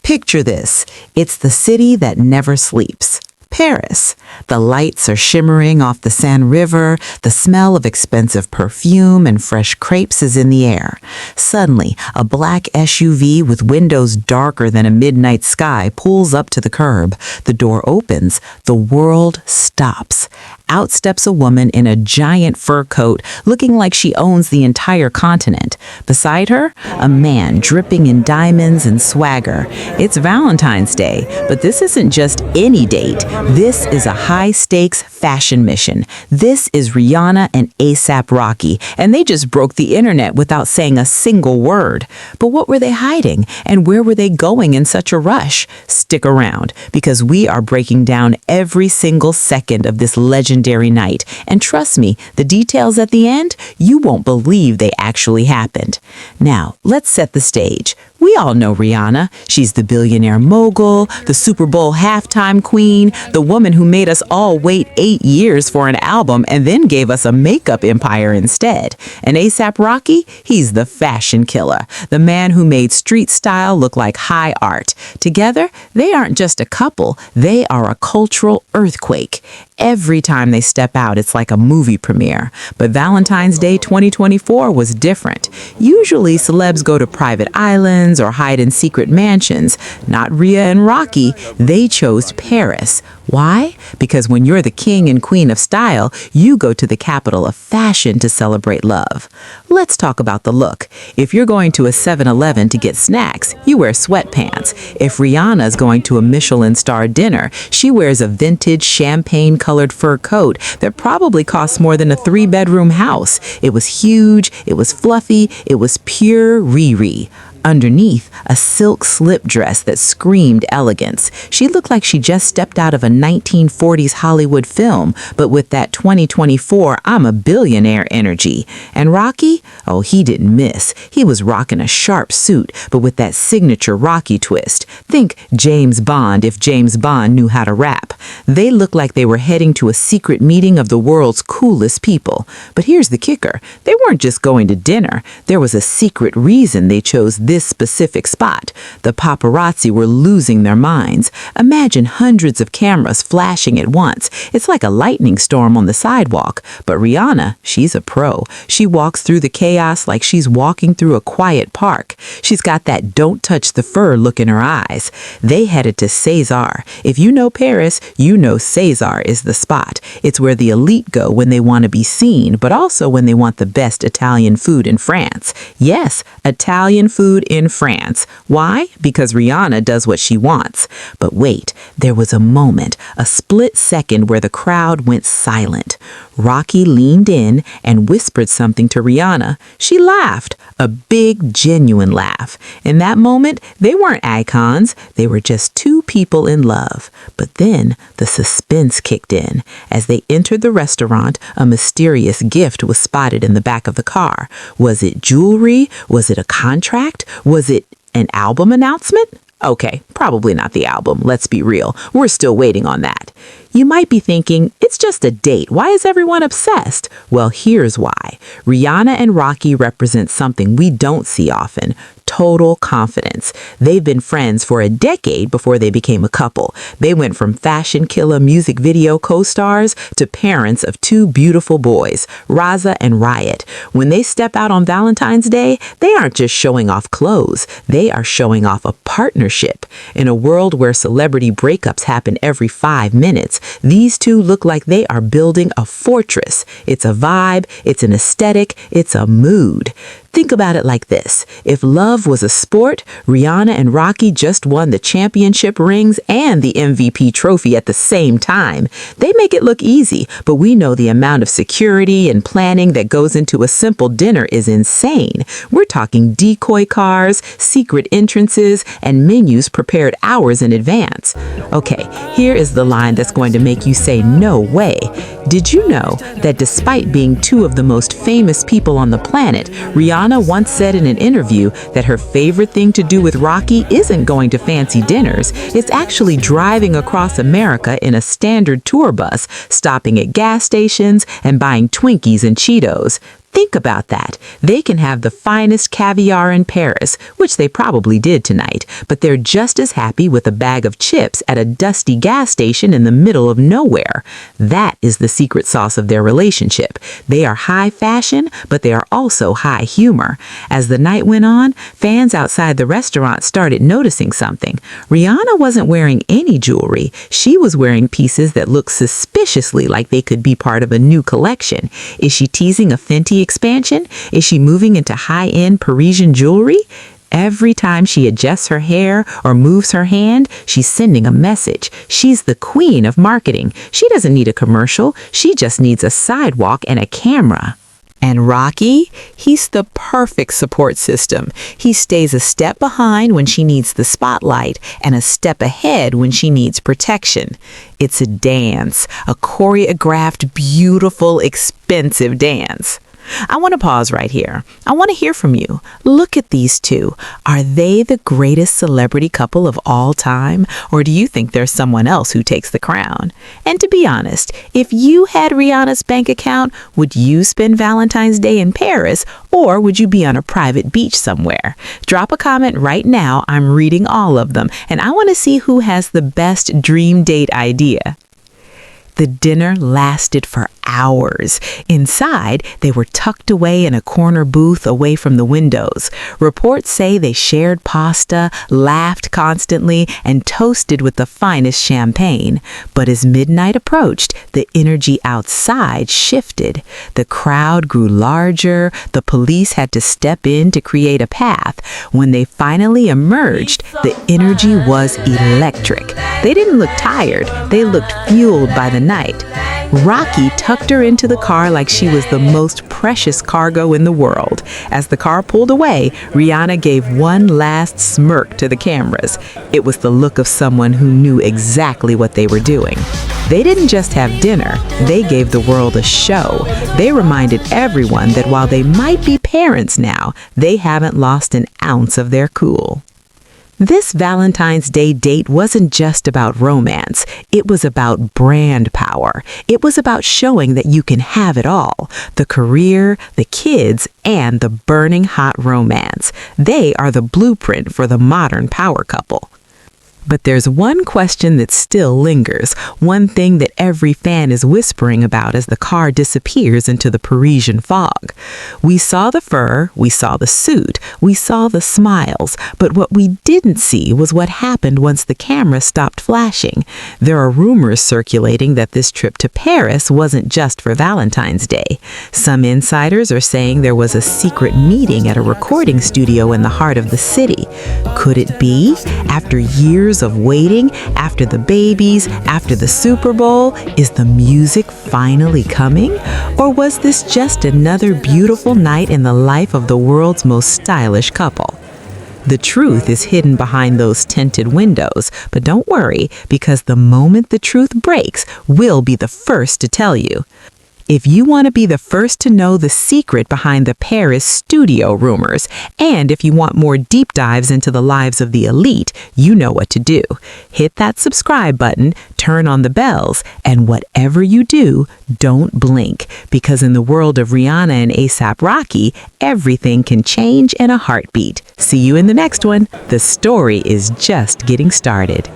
Picture this. It's the city that never sleeps. Paris. The lights are shimmering off the Seine River, the smell of expensive perfume and fresh crepes is in the air. Suddenly, a black SUV with windows darker than a midnight sky pulls up to the curb. The door opens. The world stops. Out steps a woman in a giant fur coat, looking like she owns the entire continent. Beside her, a man dripping in diamonds and swagger. It's Valentine's Day, but this isn't just any date. This is a high-stakes fashion mission. This is Rihanna and A$AP Rocky, and they just broke the internet without saying a single word. But what were they hiding, and where were they going in such a rush? Stick around, because we are breaking down every single second of this legendary night. And trust me, the details at the end, you won't believe they actually happened. Now, let's set the stage. We all know Rihanna. She's the billionaire mogul, the Super Bowl halftime queen, the woman who made us all wait 8 years for an album and then gave us a makeup empire instead. And A$AP Rocky, he's the fashion killer, the man who made street style look like high art. Together, they aren't just a couple, they are a cultural earthquake. Every time they step out, it's like a movie premiere. But Valentine's Day 2024 was different. Usually, celebs go to private islands or hide in secret mansions. Not Rhea and Rocky, they chose Paris. Why? Because when you're the king and queen of style, you go to the capital of fashion to celebrate love. Let's talk about the look. If you're going to a 7-Eleven to get snacks, you wear sweatpants. If Rihanna's going to a Michelin-starred dinner, she wears a vintage champagne-colored fur coat that probably costs more than a 3-bedroom house. It was huge, it was fluffy, it was pure Riri. Underneath, a silk slip dress that screamed elegance. She looked like she just stepped out of a 1940s Hollywood film, but with that 2024 I'm a billionaire energy. And Rocky? Oh, he didn't miss. He was rocking a sharp suit, but with that signature Rocky twist. Think James Bond if James Bond knew how to rap. They looked like they were heading to a secret meeting of the world's coolest people. But here's the kicker. They weren't just going to dinner. There was a secret reason they chose this specific spot. The paparazzi were losing their minds. Imagine hundreds of cameras flashing at once. It's like a lightning storm on the sidewalk. But Rihanna, she's a pro. She walks through the chaos like she's walking through a quiet park. She's got that don't touch the fur look in her eyes. They headed to César. If you know Paris, you know César is the spot. It's where the elite go when they want to be seen, but also when they want the best Italian food in France. Yes, Italian food in France. Why? Because Rihanna does what she wants. But wait, there was a moment, a split second where the crowd went silent. Rocky leaned in and whispered something to Rihanna. She laughed, a big, genuine laugh. In that moment, they weren't icons. They were just two people in love. But then the suspense kicked in. As they entered the restaurant, a mysterious gift was spotted in the back of the car. Was it jewelry? Was it a contract? Was it an album announcement? Okay, probably not the album. Let's be real. We're still waiting on that. You might be thinking, it's just a date. Why is everyone obsessed? Well, here's why. Rihanna and Rocky represent something we don't see often. Total confidence. They've been friends for a decade before they became a couple. They went from Fashion Killa music video co-stars to parents of two beautiful boys, Raza and Riot. When they step out on Valentine's Day, they aren't just showing off clothes. They are showing off a partnership. In a world where celebrity breakups happen every 5 minutes, these two look like they are building a fortress. It's a vibe, it's an aesthetic, it's a mood. Think about it like this. If love was a sport, Rihanna and Rocky just won the championship rings and the MVP trophy at the same time. They make it look easy, but we know the amount of security and planning that goes into a simple dinner is insane. We're talking decoy cars, secret entrances, and menus prepared hours in advance. Okay, here is the line that's going to make you say, no way. Did you know that despite being two of the most famous people on the planet, Rihanna once said in an interview that her favorite thing to do with Rocky isn't going to fancy dinners, it's actually driving across America in a standard tour bus, stopping at gas stations and buying Twinkies and Cheetos. Think about that. They can have the finest caviar in Paris, which they probably did tonight, but they're just as happy with a bag of chips at a dusty gas station in the middle of nowhere. That is the secret sauce of their relationship. They are high fashion, but they are also high humor. As the night went on, fans outside the restaurant started noticing something. Rihanna wasn't wearing any jewelry. She was wearing pieces that looked suspiciously like they could be part of a new collection. Is she teasing a Fenty expansion? Is she moving into high-end Parisian jewelry? Every time she adjusts her hair or moves her hand, she's sending a message. She's the queen of marketing. She doesn't need a commercial. She just needs a sidewalk and a camera. And Rocky, he's the perfect support system. He stays a step behind when she needs the spotlight and a step ahead when she needs protection. It's a dance, a choreographed, beautiful, expensive dance. I want to pause right here. I want to hear from you. Look at these two. Are they the greatest celebrity couple of all time? Or do you think there's someone else who takes the crown? And to be honest, if you had Rihanna's bank account, would you spend Valentine's Day in Paris, or would you be on a private beach somewhere? Drop a comment right now. I'm reading all of them, and I want to see who has the best dream date idea. The dinner lasted for hours. Inside, they were tucked away in a corner booth away from the windows. Reports say they shared pasta, laughed constantly, and toasted with the finest champagne. But as midnight approached, the energy outside shifted. The crowd grew larger. The police had to step in to create a path. When they finally emerged, the energy was electric. They didn't look tired. They looked fueled by the night. Rocky tucked her into the car like she was the most precious cargo in the world. As the car pulled away, Rihanna gave one last smirk to the cameras. It was the look of someone who knew exactly what they were doing. They didn't just have dinner, they gave the world a show. They reminded everyone that while they might be parents now, they haven't lost an ounce of their cool. This Valentine's Day date wasn't just about romance. It was about brand power. It was about showing that you can have it all. The career, the kids, and the burning hot romance. They are the blueprint for the modern power couple. But there's one question that still lingers, one thing that every fan is whispering about as the car disappears into the Parisian fog. We saw the fur, we saw the suit, we saw the smiles, but what we didn't see was what happened once the camera stopped flashing. There are rumors circulating that this trip to Paris wasn't just for Valentine's Day. Some insiders are saying there was a secret meeting at a recording studio in the heart of the city. Could it be, after years of waiting, after the babies, after the Super Bowl, is the music finally coming? Or was this just another beautiful night in the life of the world's most stylish couple? The truth is hidden behind those tinted windows, but don't worry, because the moment the truth breaks, we'll be the first to tell you. If you want to be the first to know the secret behind the Paris studio rumors, and if you want more deep dives into the lives of the elite, you know what to do. Hit that subscribe button, turn on the bells, and whatever you do, don't blink, because in the world of Rihanna and A$AP Rocky, everything can change in a heartbeat. See you in the next one. The story is just getting started.